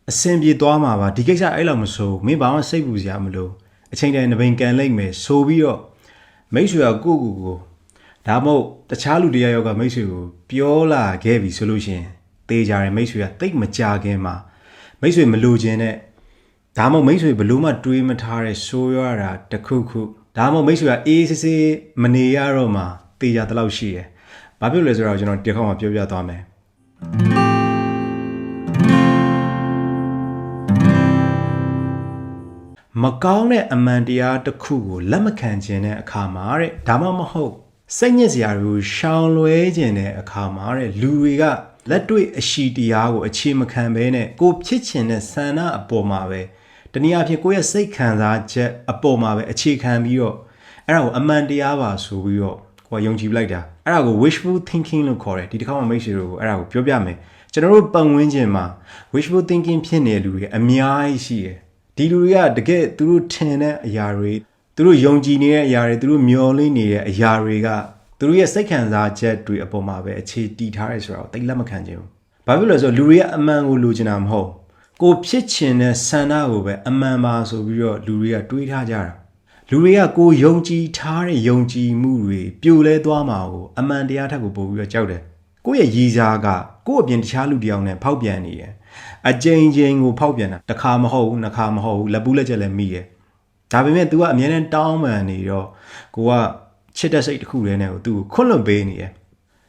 အစင်ပြေသွားမှာပါဒီကိစ္စအဲ့လောက်မဆိုးမင်းဘာမှစိတ်ပူစရာမလိုအချိန်တိုင်းနှပိန်ကန်လိုက်မယ်ဆိုပြီးတော့မိတ်ဆွေကကိုဒါမှမဟုတ်တခြားလူတရားရောက်ကမိတ်ဆွေကိုပြောလာခဲ့ပြီဆိုလို့ရှိရင်တေးကြတယ်မိတ်ဆွေကတိတ်မကြခင်မှာမိတ်ဆွေမလိုချင်တဲ့ဒါမှမဟုတ်မိတ်ဆွေဘလို့မှတွေးမထားတဲ့ဆိုးရတာတခုဒါမှမဟုတ်မိတ်ဆွေကအေးစစ်စစ်မနေရတော့မှတေးကြတဲ့လောက်ရှိတယ်ဘာဖြစ်လဲဆိုတော့ကျွန်တော်ဒီခေါက်မှာပြောပြသွားမယ်မကောင်းတဲ့အမှန်တရားတစ်ခုကိုလက်မခံခြင်းတဲ့အခါမှာတဲ့ဒါမှမဟုတ်စိတ်ညစ်စရာတွေကိုရှောင်လွဲခြင်းတဲ့အခါမှာတဲ့လူတွေကလက်တွေ့အရှိတရားကိုအခြေမခံဘဲနဲ့ကိုဖြစ်ချင်တဲ့ဆန္ဒအပေါ်မှာပဲတနည်းအားဖြင့်ကိုယ့်ရဲ့စိတ်ခံစားချက်အပေါ်မှာပဲအခြေခံပြီးတော့အဲ့ဒါကိုအမှန်တရားပါဆိုပြီးတော့ကိုယ်ယုံကြည်လိုက်တာအဲ့ဒါကို wishful thinking လို့ခေါ်တယ်ဒီတစ်ခါမှမိတ်ဆွေတို့ကိုအဲ့ဒါကိုပြောပြမယ်ကျွန်တော်တို့ပတ်ဝန်းကျင်မှာ wishful thinking ဖြစ်နေတဲ့လူတွေအများကြီးရှိတယ်ဒီလူတွေကတကယ်သူတို့ထင်တဲ့အရာတွေသူတို့ယုံကြည်နေတဲ့အရာတွေသူတို့မျှော်လင့်နေတဲ့အရာတွေကသူတို့ရဲ့စိတ်ခံစားချက်တွေအပေါ်မှာပဲအခြေတည်ထားရဲဆိုတော့တိတ်လက်မခံချင်ဘူး။ဘာဖြစ်လို့လဲဆိုတော့လူတွေကအမှန်ကိုလိုချင်တာမဟုတ်ကိုဖြစ်ချင်တဲ့ဆန္ဒကိုပဲအမှန်ပါဆိုပြီးတော့လူတွေကတွေးထားကြတာ။လူတွေကကိုယုံကြည်ထားတဲ့ယုံကြည်မှုတွေပြိုလဲသွားမှာကိုအမှန်တရားထက်ကိုပို့ပြီးတော့ကြောက်တယ်။ကိုယ့်ရဲ့ရည်စားကကိုယ့်အပြင်တခြားလူတယောက်နဲ့ဖောက်ပြန်နေတယ်။အကြိမ်ကြိမ်ကိုဖောက်ပြန်တာတစ်ခါမဟုတ်ဘူးနှစ်ခါမဟုတ်ဘူးလက်ပူးလက်ချက်လည်းမိတယ်။ဒါပေမဲ့ तू ကအမြဲတမ်းတောင်းပန်နေတော့ကိုကချစ်တဲ့စိတ်တစ်ခုတည်းနဲ့ကို तू ကိုခွန့်လွတ်ပေးနေတယ်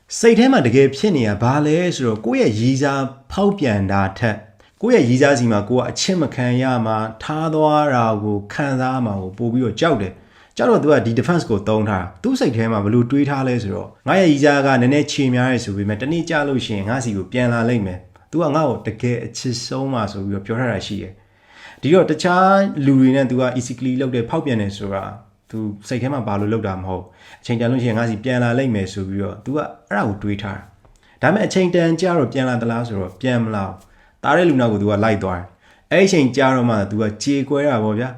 စိတ်ထဲမှာတကယ်ဖြစ်နေတာဘာလဲဆိုတော့ကိုယ့်ရဲ့ရည်စားဖောက်ပြန်တာထက်ကိုယ့်ရဲ့ရည်စားစီမှာကိုကအချစ်မခံရမှာထားသွားတာကိုခံစားမှာကိုပို့ပြီးတော့ကြောက်တယ်ကြောက်တော့ तू ကဒီ defense ကိုတုံးထားတာသူ့စိတ်ထဲမှာဘလို့တွေးထားလဲဆိုတော့ငါရဲ့ရည်စားကနည်းနည်းခြေများရဲဆိုပေမဲ့တနေ့ကြာလို့ရှိရင်ငါစီကိုပြန်လာလိမ့်မယ် तू ကငါ့ကိုတကယ်အချစ်ဆုံးမှာဆိုပြီးတော့ပြောထားတာရှိတယ်ဒီတော့တခြားလူတွေနဲ့ तू က easily လောက်တဲ့ဖောက်ပြန်နေဆိုတာ तू စိတ်ထဲမှာဘာလို့လောက်တာမဟုတ်အချိန်တန်လို့ရှိရင်ငါစီပြန်လာလိမ့်မယ်ဆိုပြီးတော့ तू ကအဲ့ဒါကိုတွေးထားတာဒါပေမဲ့အချိန်တန်ကြာတော့ပြန်လာသလားဆိုတော့ပြန်မလာတားတဲ့လူနောက်ကို तू ကလိုက်သွားတယ်အဲ့အချိန်ကြာတော့မှ तू ကကြေကွဲတာပေါ့ဗျာ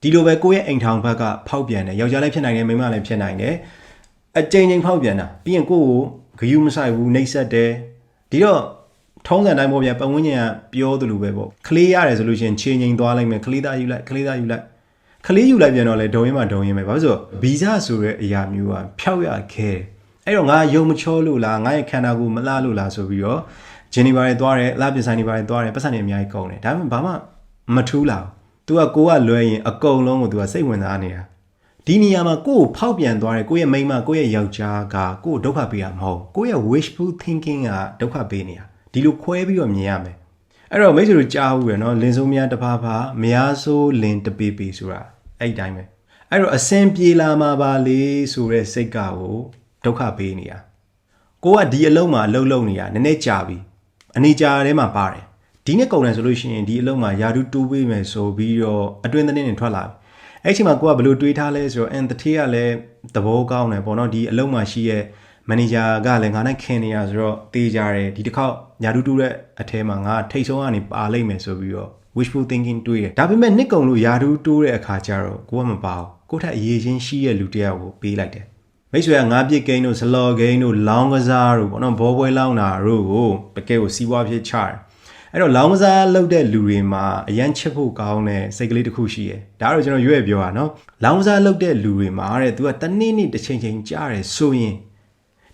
ဒီလိုပဲကိုယ့်ရဲ့အိမ်ထောင်ဘက်ကဖောက်ပြန်တယ်ယောက်ျားလည်းဖြစ်နိုင်တယ်မိန်းမလည်းဖြစ်နိုင်တယ်အချိန်ချင်းဖောက်ပြန်တာပြီးရင်ကိုယ့်ကိုဂယုမဆိုင်ဘူးနှိပ်စက်တယ်ဒီတော့ထုံးစံတိုင်းပေါ့ဗျာပတ်ဝန်းကျင်ကပြောသလိုပဲပေါ့ခလေးရတယ်ဆိုလို့ရှိရင်ချင်းချင်းသွားလိုက်မယ်ခလေးသားယူလိုက်ခလေးသားယူလိုက်ခလေးယူလိုက်ပြန်တော့လေဒုံရင်မှဒုံရင်ပဲဘာလို့ဆိုဗီဇဆိုတဲ့အရာမျိုးကဖျောက်ရခဲအဲ့တော့ငါယုံမချောလို့လားငါရဲ့ခန္ဓာကိုယ်မလှလို့လားဆိုပြီးတော့ဂျင်းနီဘာတွေသွားတယ်အလားပြင်ဆိုင်တွေပါတယ်သွားတယ်ပတ်စံတွေအများကြီးကုန်တယ်ဒါပေမဲ့ဘာမှမထူးလာဘူး तू ကကိုကလွဲရင်အကုန်လုံးကို तू ကစိတ်ဝင်စားနေတာဒီနေရာမှာကိုကိုဖောက်ပြန်သွားတယ်ကိုရဲ့မိန်းမကိုရဲ့ယောက်ျားကကိုဒုက္ခပေးတာမဟုတ်ကိုရဲ့ wishful thinking ကဒုက္ခပေးနေတာဒီလိုခွဲပြီးတော့မြင်ရမယ်အဲ့တော့မိတ်ဆွေတို့ကြားဘူးရနော်လင်းစိုးများတဖာဖာမယားဆိုးလင်းတပေပေဆိုတာအဲ့တိုင်းပဲအဲ့တော့အစင်ပြေလာမှာပါလေဆိုတဲ့စိတ်ကကိုဒုက္ခပေးနေတာကိုကဒီအလုံးမှာအလုံးလုံးနေတာနည်းနည်းကြာပြီအနေကြာထဲမှာပါတယ်ဒီနေ့ကုန်တယ်ဆိုလို့ရှိရင်ဒီအလုံးမှာယာဒူတိုးပေးမယ်ဆိုပြီးတော့အတွင်းသတင်းတွေထွက်လာပြီအဲ့ချိန်မှာကိုကဘယ်လိုတွေးထားလဲဆိုတော့တထေးကလည်းသဘောကောင်းတယ်ပေါ့နော်ဒီအလုံးမှာရှိရဲ့မန်နေဂျာကလည်းငါနဲ့ခင်နေရဆိုတော့တေးကြတယ်ဒီတစ်ခေါက်ညာတူတူတဲ့အထဲမှာငါထိတ်ဆုံးကနေပါလိမ့်မယ်ဆိုပြီးတော့ wishful thinking တွေးတယ်ဒါပေမဲ့နှစ်ကုံလို့ယာတူတိုးတဲ့အခါကျတော့ကိုကမပါဘူးကိုထက်အရေးချင်းရှိရဲ့လူတယောက်ကိုပေးလိုက်တယ်မိတ်ဆွေကငါးပြစ်ကိန်းတို့ဇလော်ကိန်းတို့လောင်းကစားတို့ပေါ့နော်ဘောပွဲလောင်းတာတို့ကိုတကယ်ကိုစီးပွားဖြစ်ချတယ်အဲ့တော့လောင်းကစားလုပ်တဲ့လူတွေမှာအရန်ချစ်ဖို့ကောင်းတဲ့စိတ်ကလေးတစ်ခုရှိတယ်ဒါတော့ကျွန်တော်ရွေ့ပြောတာနော်လောင်းကစားလုပ်တဲ့လူတွေမှာတဲ့ तू ကတနေ့နေ့တစ်ချိန်ချိန်ကြားတယ်ဆိုရင်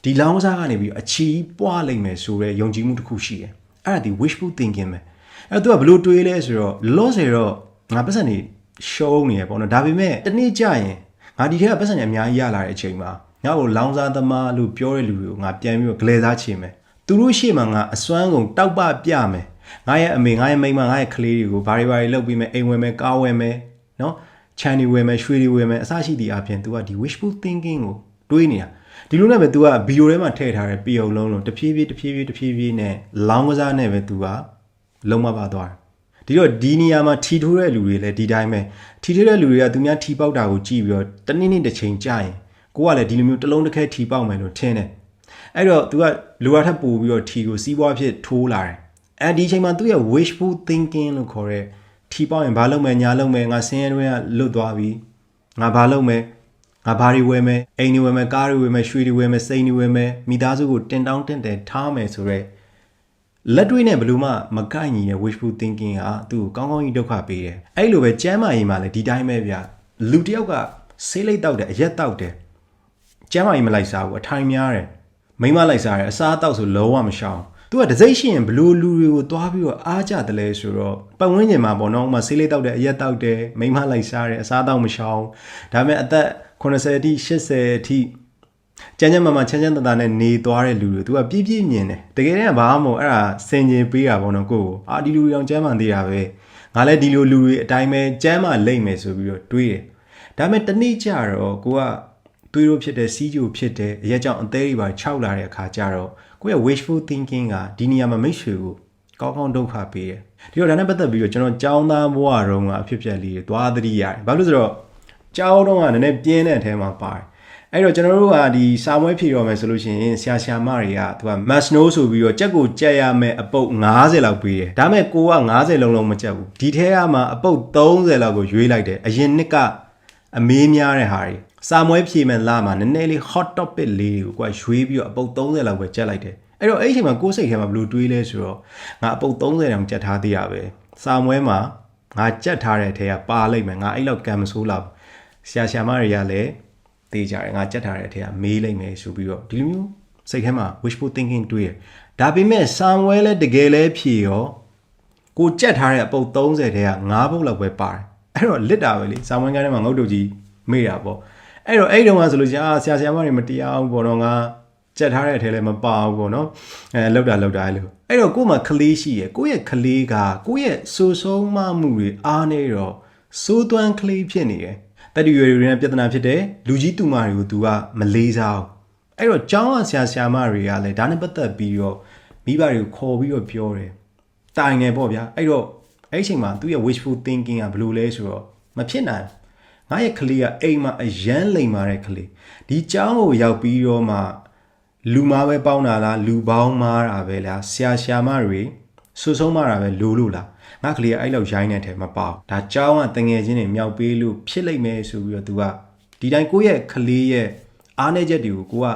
ဒီလောင်းကစားကနေပြီးအချီးပွားလိုက်မယ်ဆိုတဲ့ယုံကြည်မှုတစ်ခုရှိတယ်အဲ့ဒါဒီ wishful thinking ပဲအဲ့တော့ तू ကဘလို့တွေးလဲဆိုတော့လောဆယ်တော့ငါပတ်စံနေရှုံးနေရပေါ့နော်ဒါပေမဲ့တနေ့ကြာရင်ငါဒီထဲကပတ်စံနေအများကြီးရလာတဲ့အချိန်မှာငါ့ကိုလောင်းစားသမားလို့ပြောတဲ့လူတွေကိုငါပြန်ပြီးတော့ဂလဲစားချင်မယ်သူတို့ရှေ့မှာငါအစွမ်းကုန်တောက်ပပြမယ်ငါရဲ့အမေငါရဲ့မိန်းမငါရဲ့ကလေးတွေကိုဘာတွေလုပ်ပြီးမယ်အိမ်ဝယ်မယ်ကားဝယ်မယ်နော်ချန်တွေဝယ်မယ်ရွှေတွေဝယ်မယ်အစရှိသည့်အပြင် तू ကဒီ wishful thinking ကိုတွေးနေတာဒီလိုနဲ့ပဲ तू ကဗီဒီယိုထဲမှာထည့်ထားတဲ့ပြုံလုံးလုံးတဖြည်းဖြည်းနဲ့လောင်းကစားနဲ့ပဲ तू ကလုံးမပါသွားတယ်ဒီတော့ဒီနေရာမှာထီထိုးတဲ့လူတွေလည်းဒီတိုင်းပဲထီထိုးတဲ့လူတွေကသူများထီပေါက်တာကိုကြည့်ပြီးတော့တနေ့နေ့တစ်ချိန်ကြာရင်ကိုကလည်းဒီလိုမျိုးတစ်လုံးတစ်ခဲထီပေါက်မယ်လို့ထင်တယ်အဲ့တော့ तू ကလူရထပ်ပို့ပြီးတော့ထီကိုစီးပွားဖြစ်ထိုးလာတယ်အဲဒီအချိန်မှာသူ့ရဲ့ wishful thinking လို့ခေါ်တဲ့ထီပေါက်ရင်ဘာလုပ်မယ်ညာလုပ်မယ်ငါဆင်းရဲတွင်းကလွတ်သွားပြီငါဘာလုပ်မယ်ငါဘာတွေဝယ်မယ်အိမ်တွေဝယ်မယ်ကားတွေဝယ်မယ်ရွှေတွေဝယ်မယ်စိန်တွေဝယ်မယ်မိသားစုကိုတင်တောင်းတင်တယ်ထားမယ်ဆိုရဲ လက်တွေ့နဲ့ဘလို့မကိုက်ညီတဲ့ wishful thinking ကသူ့ကိုကောင်းကောင်းကြီးဒုက္ခပေးတယ်အဲ့လိုပဲကျမ်းမာရေးမှာလည်းဒီတိုင်းပဲဗျလူတယောက်ကဆေးလိပ်တောက်တယ်အရက်တောက်တယ်ကျမ်းမာရေးမလိုက်စားဘူးအထိုင်များတယ်မိမလိုက်စားတယ်အစားအသောက်ဆိုလုံးဝမရှောင်သူကတစိမ့်ရှိရင်ဘလို့လူတွေကိုတွားပြီးတော့အားကြတယ်လဲဆိုတော့ပတ်ဝန်းကျင်မှာပေါ့နော်ဥမာဆေးလိပ်တောက်တယ်အရက်တောက်တယ်မိမလိုက်စားတယ်အစားအသောက်မရှောင်ဒါပေမဲ့အသက်80အထိ80အထိကျန်းမချမ်းသာနဲ့နေသွားတဲ့လူတွေသူကပြည့်ပြည့်မြင်တယ်တကယ်တမ်းကဘာမှမဟုတ်အဲ့ဒါစင်ကျင်ပေးတာပေါ့နော်ကိုဒီလူတွေအောင်ကျမ်းမာသေးတာပဲငါလည်းဒီလိုလူတွေအတိုင်းပဲကျမ်းမာလိမ့်မယ်ဆိုပြီးတော့တွေးတယ်ဒါပေမဲ့တနေ့ကျတော့ကိုကတွေးလို့ဖြစ်တဲ့စီးကြိုဖြစ်တဲ့အရက်ကြောင့်အသေးတွေပါခြောက်လာတဲ့အခါကျတော့ကိုရဲ့ wishful thinking ကဒီနေရာမှာမိတ်ဆွေကိုကောင်းကောင်းဒုက္ခပေးတယ်ဒီတော့ဒါနဲ့ပတ်သက်ပြီးတော့ကျွန်တော်ကြောင်းသားဘဝတုန်းကအဖြစ်ပြက်လေးတွေသွားသတိရတယ်ဘာလို့ဆိုတော့ကြောင်းတုန်းကနည်းနည်းပြင်းတဲ့အထဲမှာပါတယ်အဲ့တော့ကျွန်တော်တို့ကဒီစာမွေးဖြေတော့မယ်ဆိုလို့ရှိရင်ဆရာမတွေကသူက must know ဆိုပြီးတော့ကြက်ကိုကြက်ရမယ်အပုတ်90လောက်ပေးတယ်ဒါပေမဲ့ကိုက90လုံးမကြက်ဘူးဒီထဲကမှအပုတ်30လောက်ကိုရွေးလိုက်တယ်အရင်နှစ်ကအမေးများတဲ့ဟာတွေစာမွေးဖြေမယ်လာမှာနည်းနည်းလေး hot topic လေးတွေကိုရွေးပြီးတော့အပုတ်30လောက်ပဲကြက်လိုက်တယ်အဲ့တော့အဲ့ဒီအချိန်မှာကိုယ်စိတ်ထဲမှာဘယ်လိုတွေးလဲဆိုတော့ငါအပုတ်30တောင်ကြက်ထားသေးရပဲစာမွေးမှာငါကြက်ထားတဲ့အထဲကပါလိုက်မယ်ငါအဲ့လောက်ကံမဆိုးလောက်ဆရာမတွေကလည်းတေးကြတယ်ငါကြက်ထားတဲ့အထက်ကမေးလိုက်မယ်ဆိုပြီးတော့ဒီလိုမျိုးစိတ်ထဲမှာ wishful thinking တွေးရဒါပေမဲ့ somewhere လဲတကယ်လဲဖြေရောကိုကြက်ထားတဲ့အပုတ်30ထဲက9ပုတ်လောက်ပဲပါတယ်အဲ့တော့လစ်တာပဲလေ somewhere ကတည်းကငုတ်တုတ်ကြီးမေးတာပေါ့အဲ့တော့အဲ့တုန်းကဆိုလို့ဆရာမတွေမတရားဘူးပေါ့နော်ငါကြက်ထားတဲ့အထဲလဲမပါဘူးပေါ့နော်လောက်တာအဲ့လိုအဲ့တော့ကို့မှာကလေးရှိရယ်ကိုယ့်ရဲ့ကလေးကကိုယ့်ရဲ့ဆိုးဆုံးမမှုတွေအားနေတော့စိုးသွမ်းကလေးဖြစ်နေတယ်တတိယရွယ်နဲ့ပြဿနာဖြစ်တယ်လူကြီးတူမတွေကိုသူကမလေးစားဘူးအဲ့တော့ကျောင်းဆရာမတွေကလည်းဒါနဲ့ပတ်သက်ပြီးတော့မိဘတွေကိုခေါ်ပြီးတော့ပြောတယ်တိုင်နေပေါ့ဗျာအဲ့တော့အဲ့ချိန်မှာသူရဲ့ wishful thinking ကဘယ်လိုလဲဆိုတော့မဖြစ်နိုင်ငါရဲ့ကလေးကအိမ်မှာအရန်လိမ်မာတဲ့ကလေးဒီကျောင်းကိုရောက်ပြီးတော့မှလူမားပဲပေါင်းတာလားလူပေါင်းမားတာပဲလားဆရာမတွေဆွဆုံးမားတာပဲလို့လားငါကလေးကအဲ့လောက်ရိုင်းနေတဲ့ထဲမှာပေါ့ဒါကြောင်းကတငယ်ချင်းတွေမြောက်ပေးလို့ဖြစ်လိမ့်မယ်ဆိုပြီးတော့ तू ကဒီတိုင်းကိုယ့်ရဲ့ကလေးရဲ့အားနည်းချက်တွေကိုကိုက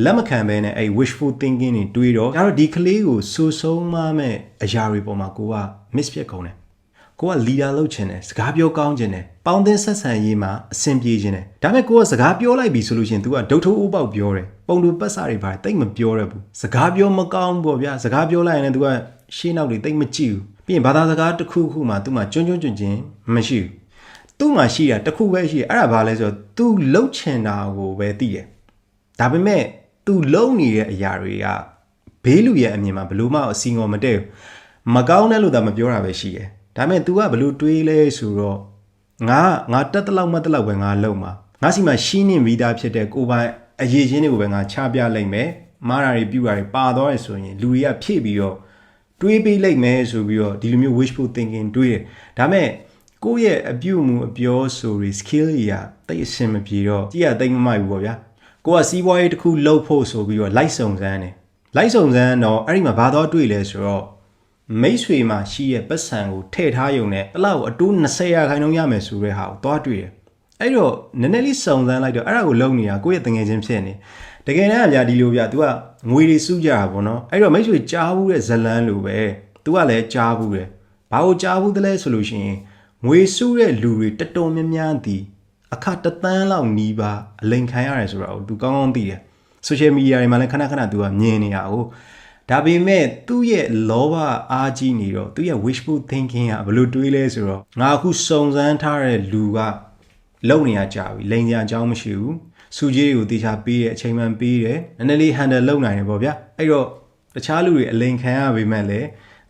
လက်မခံဘဲနဲ့အဲ့ wishful thinking တွေတွေးတော့ဒါတော့ဒီကလေးကိုဆူဆုံးမမဲ့အရာတွေပေါ်မှာကိုက miss ဖြစ်ကုန်တယ်ကိုက leader လုပ်ချင်တယ်စကားပြောကောင်းချင်တယ်ပေါင်းသင်းဆက်ဆံရေးမှာအဆင်ပြေချင်တယ်ဒါပေမဲ့ကိုကစကားပြောလိုက်ပြီဆိုလို့ရှိရင် तू ကဒုတ်ထိုးအိုးပေါက်ပြောတယ်ပုံတူပတ်စာတွေပါတယ်တိတ်မပြောရဘူးစကားပြောမကောင်းဘူးပေါ့ဗျာစကားပြောလိုက်ရင်လည်း तू ကရှေ့နောက်တွေတိတ်မကြည့်ဘူးပြီးရင်ဘာသာစကားတစ်ခုခုမှသူ့မှာကျွန်းချင်းမရှိဘူးသူ့မှာရှိတာတစ်ခုပဲရှိတယ်အဲ့ဒါဘာလဲဆိုတော့ तू လှုပ်ချင်တာကိုပဲသိတယ်ဒါပေမဲ့ तू လှုပ်နေတဲ့အရာတွေကဘေးလူရဲ့အမြင်မှာဘလို့မှအစီငေါ်မတည့်ဘူးမကောင်းတဲ့လို့သာမပြောတာပဲရှိတယ်ဒါပေမဲ့ तू ကဘလို့တွေးလဲဆိုတော့ငါတက်တလောက်မတက်လောက်ပဲငါလှုပ်မှာငါစီမှာရှင်းနေပြီးသားဖြစ်တဲ့ကိုပိုင်အရေးချင်းတွေကိုပဲငါချပြလိုက်မယ်မားတာတွေပြူတာတွေပါသွားရဆိုရင်လူတွေကဖြည့်ပြီးတော့တွေးပေးလိုက်မယ်ဆိုပြီးတော့ဒီလိုမျိုး wishful thinking တွေးတယ်ဒါပေမဲ့ကိုယ့်ရဲ့အပြုအမူအပြောဆိုတွေ skill တွေကတိတ်အဆင်မပြေတော့ကြည့်ရတိတ်မမိုက်ဘူးပေါ့ဗျာကိုကစီးပွားရေးတစ်ခုလုပ်ဖို့ဆိုပြီးတော့လိုက်စုံစမ်းတယ်လိုက်စုံစမ်းတော့အဲ့ဒီမှာဘာတော့တွေ့လဲဆိုတော့မိတ်ဆွေမှာရှိရဲ့ပတ်စံကိုထည့်ထားယုံနဲ့တစ်လောက်အတူ20%ရမယ်ဆိုတဲ့ဟာကိုသွားတွေ့တယ်အဲ့တော့နည်းနည်းလေးစုံစမ်းလိုက်တော့အဲ့ဒါကိုလုံနေတာကိုယ့်ရဲ့တငယ်ချင်းဖြစ်နေတကယ်တမ်းအများဒီလိုပြ तू ကငွေတွေစုကြတာပေါ့နော်အဲ့တော့မိတ်ဆွေကြားဘူးတဲ့ဇလန်းလိုပဲ तू ကလည်းကြားဘူးတယ်ဘာလို့ကြားဘူးတလဲဆိုလို့ရှိရင်ငွေစုတဲ့လူတွေတတော်များများဒီအခါတသန်းလောက်နီးပါအလိန်ခံရတယ်ဆိုတာကို तू ကောင်းကောင်းသိတယ် social media တွေမှာလည်းခဏ तू ကမြင်နေရအောင်ဒါပေမဲ့သူ့ရဲ့လောဘအားကြီးနေတော့သူ့ရဲ့ wishful thinking ကဘယ်လိုတွေးလဲဆိုတော့ငါအခုစုံစမ်းထားတဲ့လူကလုံနေရကြပြီလိန်ကြအကြောင်းမရှိဘူးစုကြီးတွေကိုတေချာပေးတယ်အချိန်မှန်ပေးတယ်နည်းနည်းလေး handle လုပ်နိုင်တယ်ပေါ့ဗျာအဲ့တော့တခြားလူတွေအလိန်ခံရပေမဲ့လည်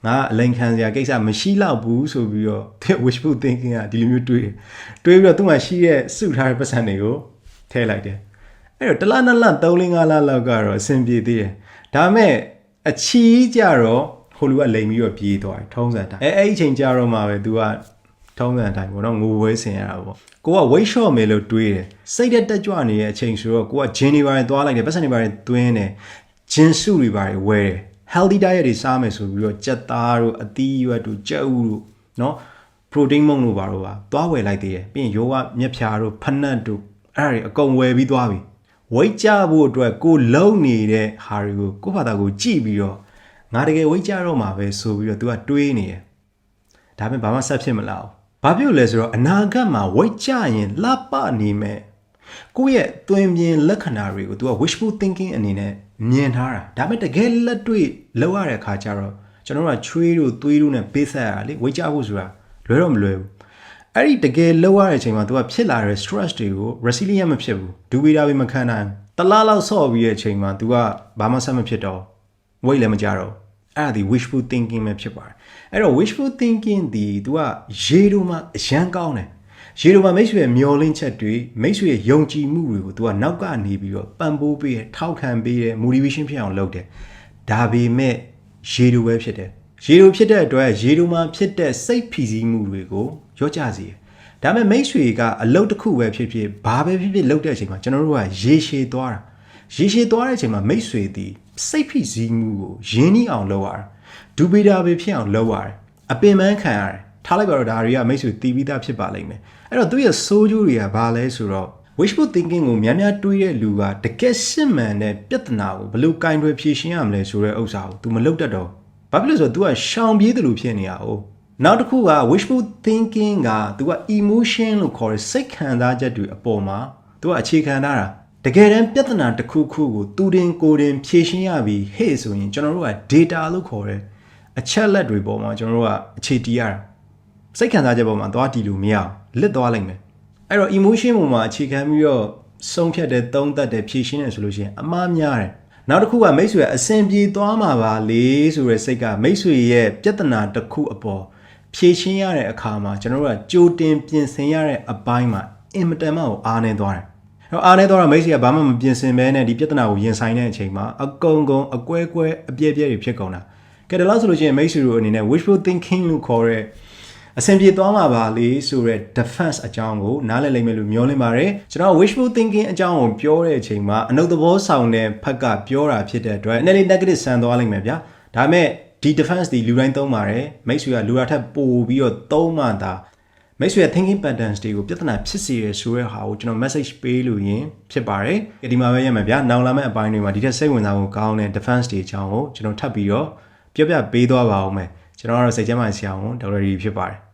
းငါအလိန်ခံစရာကိစ္စမရှိတော့ဘူးဆိုပြီးတော့သူ wishful thinking ကဒီလိုမျိုးတွေးပြီးတော့သူ့မှာရှိတဲ့စုထားတဲ့ပတ်စံတွေကိုထည့်လိုက်တယ်အဲ့တော့တစ်လနှစ်လ3-4-5လလောက်ကတော့အဆင်ပြေသေးတယ်ဒါပေမဲ့အချီးကြတော့ဟိုလူကလိန်ပြီးတော့ပြေးသွားတယ်ထုံးစံတိုင်းအဲ့အချိန်ကြတော့မှပဲ तू ကထုံးစံတိုင်းပေါ့နော်ငိုဝဲဆင်ရတာပေါ့ကိုက weight short မယ်လို့တွေးတယ်စိတ်တက်ကြွနေတဲ့အချိန်ဆိုတော့ကိုကဂျင်းတွေပါတယ်သွားလိုက်တယ်ပတ်စံတွေပါတယ်သွင်းတယ်ဂျင်းစုတွေပါတယ်ဝဲတယ် healthy diet တွေစားမယ်ဆိုပြီးတော့ကြက်သားတို့အသီးရွက်တို့ကြက်ဥတို့နော် protein မုန့်တို့ပါတော့ပါသွားဝယ်လိုက်သေးတယ်ပြီးရင်ယောဂမျက်ဖြာတို့ဖနက်တို့အဲ့ဒါတွေအကုန်ဝယ်ပြီးသွားပြီဝိတ်ကြဖို့အတွက်ကိုလုံနေတဲ့ဟာတွေကိုကိုယ့်ဘာသာကိုကြည့်ပြီးတော့ ငါတကယ်ဝိတ်ကြတော့မှာပဲဆိုပြီးတော့ तू ကတွေးနေတယ်ဒါပေမဲ့ဘာမှဆက်ဖြစ်မလာဘူးဘာဖြစ်လို့လဲဆိုတော့အနာဂတ်မှာဝိတ်ကြရင်လှပနေမဲ့ကိုယ့်ရဲ့သွင်ပြင်လက္ခဏာတွေကို तू က wishful thinking အနေနဲ့မြင်ထားတာဒါပေမဲ့တကယ်လက်တွေ့လောက်ရတဲ့အခါကျတော့ကျွန်တော်တို့ကချွေးတို့သွေးတို့နဲ့ပေးဆက်ရတာလေဝိတ်ကြဖို့ဆိုတာလွယ်တော့မလွယ်ဘူးအဲ့ဒီတကယ်လောက်ရတဲ့အချိန်မှာ तू ကဖြစ်လာတဲ့ stress တွေကို resilient မဖြစ်ဘူးဒူဝီတာပဲမခံနိုင်တလားလောက်ဆော့ပြီးတဲ့အချိန်မှာ तू ကဘာမှဆက်မဖြစ်တော့ဝိတ်လည်းမကြတော့အဲ့ဒါဒီ wishful thinking ပဲဖြစ်ပါတယ်အဲ့တော့ wishful thinking ဒီ तू ကရေတို့မှာအရန်ကောင်းတယ်ရေတို့မှာမိတ်ဆွေရဲ့မျောလင့်ချက်တွေမိတ်ဆွေရဲ့ယုံကြည်မှုတွေကို तू ကနောက်ကနေပြီးတော့ပံ့ပိုးပေးတယ်ထောက်ခံပေးတယ် motivation ဖြစ်အောင်လုပ်တယ်ဒါပေမဲ့ရေတို့ပဲဖြစ်တယ်ရေတို့ဖြစ်တဲ့အတွက်ရေတို့မှာဖြစ်တဲ့စိတ်ဖိစီးမှုတွေကိုရော့ကျစေတယ်ဒါပေမဲ့မိတ်ဆွေကအလုပ်တစ်ခုပဲဖြစ်ဖြစ်ဘာပဲဖြစ်ဖြစ်လုပ်တဲ့အချိန်မှာကျွန်တော်တို့ကရေရှည်သွားတာရေရှည်သွားတဲ့အချိန်မှာမိတ်ဆွေသည်စိတ်ဖိစီးမှုကိုရင်းနှီးအောင်လုပ်ရတယ်ဒူပီတာပဲဖြစ်အောင်လုပ်ရတယ်အပင်ပန်းခံရတယ်ထားလိုက်ပါတော့ဒါတွေကမိတ်ဆွေတီးပြီးသားဖြစ်ပါလိမ့်မယ်အဲ့တော့သူရဲ့စိုးကျိုးတွေကဘာလဲဆိုတော့ wishful thinking ကိုများများတွေးတဲ့လူကတကယ်စစ်မှန်တဲ့ပြဿနာကိုဘယ်လိုကင်တွယ်ဖြေရှင်းရမလဲဆိုတဲ့ဥစ္စာကို तू မလုပ်တတ်တော့ဘာဖြစ်လို့ဆိုတော့ तू ကရှောင်ပြေးတယ်လို့ဖြစ်နေရအောင်နောက်တစ်ခုက wishful thinking က तू က emotion လို့ခေါ်တဲ့စိတ်ခံစားချက်တွေအပေါ်မှာ तू ကအခြေခံထားတာတကယ်တမ်းပြဿနာတစ်ခုခုကိုသူတင်ကိုယ်တင်ဖြေရှင်းရပြီးဟဲ့ဆိုရင်ကျွန်တော်တို့က data လို့ခေါ်တဲ့အချက်လက်တွေပေါ်မှာကျွန်တော်တို့ကအခြေတည်ရတာစိတ်ခံစားချက်ပေါ်မှာသွားတည်လို့မရအောင်လစ်သွားလိမ့်မယ်အဲ့တော့ emotion ပေါ်မှာအခြေခံပြီးတော့ဆုံးဖြတ်တဲ့သုံးသပ်တဲ့ဖြေရှင်းတယ်ဆိုလို့ရှိရင်အမှားများတယ်နောက်တစ်ခုကမိတ်ဆွေအဆင်ပြေသွားမှာပါလေဆိုတဲ့စိတ်ကမိတ်ဆွေရဲ့ပြဿနာတစ်ခုအပေါ်ဖြေရှင်းရတဲ့အခါမှာကျွန်တော်တို့ကကြိုတင်ပြင်ဆင်ရတဲ့အပိုင်းမှာအင်မတန်မှအားနေသွားတယ်အားနေတော့မိတ်ဆွေကဘာမှမပြင်ဆင်ဘဲနဲ့ဒီပြဿနာကိုရင်ဆိုင်တဲ့အချိန်မှာအကုန်ကုန်အကွဲကွဲအပြဲပြဲတွေဖြစ်ကုန်တာကဲဒါလို့ဆိုလို့ရှိရင်မိတ်ဆွေတို့အနေနဲ့ wishful thinking လို့ခေါ်တဲ့အဆင်ပြေသွားမှာပါလေဆိုတဲ့ defense အကြောင်းကိုနားလည်လိမ့်မယ်လို့မျှော်လင့်ပါတယ်ကျွန်တော် wishful thinking အကြောင်းကိုပြောတဲ့အချိန်မှာအနုသဘောဆောင်တဲ့ဖက်ကပြောတာဖြစ်တဲ့အတွက်နည်းနည်း negative ဆန်သွားလိမ့်မယ်ဗျာဒါပေမဲ့ဒီ defense ဒီလူတိုင်းသုံးပါတယ်မိတ်ဆွေကလူတာထက်ပိုပြီးတော့သုံးမှသာမိတ်ဆွေရဲ့ thinking patterns တွေကိုပြဿနာဖြစ်စေရဆိုတဲ့ဟာကိုကျွန်တော် message ပေးလို့ရင်ဖြစ်ပါတယ်ဒီမှာပဲရမယ်ဗျာနောက်လာမယ့်အပိုင်းတွေမှာဒီထက်စိတ်ဝင်စားဖို့ကောင်းတဲ့ defense တွေအကြောင်းကိုကျွန်တော်ထပ်ပြီးတော့ပြောပြပေးသွားပါဦးမယ်ကျွန်တော်ကတော့စိတ်ကျမ်းမာဆရာဝန်ဒေါက်တာရီဖြစ်ပါတယ်